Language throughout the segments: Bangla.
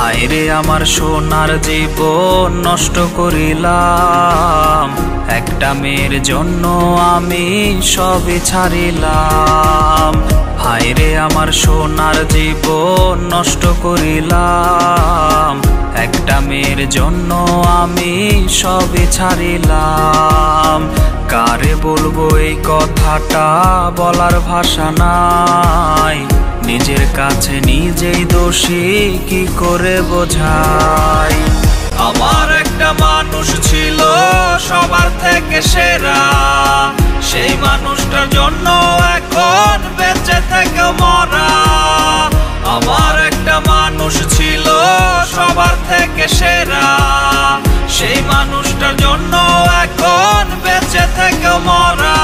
হায়রে আমার সোনার জীবন নষ্ট করিলাম, একটা মেয়ের জন্য আমি সবই ছাড়িলাম। হায়রে আমার সোনার জীবন নষ্ট করিলাম, একটা মেয়ের জন্য আমি সবই ছাড়িলাম। কারে বলবো এই কথাটা, বলার ভাষা নাই। নিজের কাছে নিজেই দোষী, কি করে বোঝাই। আমার একটা মানুষ ছিল সবার থেকে সেরা, সেই মানুষটার জন্য এখন বেঁচে থেকে মরা। আমার একটা মানুষ ছিল সবার থেকে সেরা, সেই মানুষটার জন্য এখন বেঁচে থেকে মরা।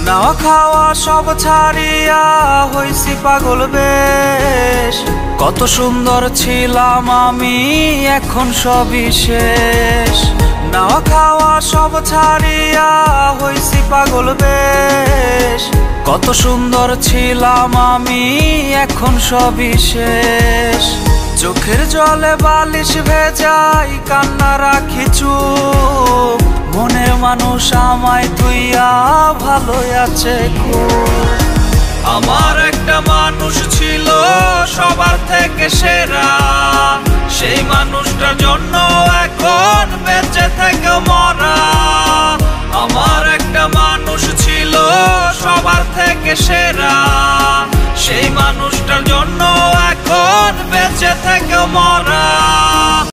নাওয়া খাওয়া সব ছাড়িয়া হইছি পাগল বেশ। কত সুন্দর ছিলাম আমি, এখন সবই শেষ। নাওয়া খাওয়া সব ছাড়িয়া হইছি পাগল বেশ। কত সুন্দর ছিলাম আমি, এখন সবই শেষ। চোখের জলে বালিশ ভেজাই, কান্না রাখি চুপ। মনের মানুষ আমায় তুইয়া ভালো আছে খুব। আমার একটা মানুষ ছিল সবার থেকে সেরা, সেই মানুষটার জন্য এখন বেঁচে থেকে মরা। আমার একটা মানুষ ছিল সবার থেকে সেরা, সেই মানুষটার জন্য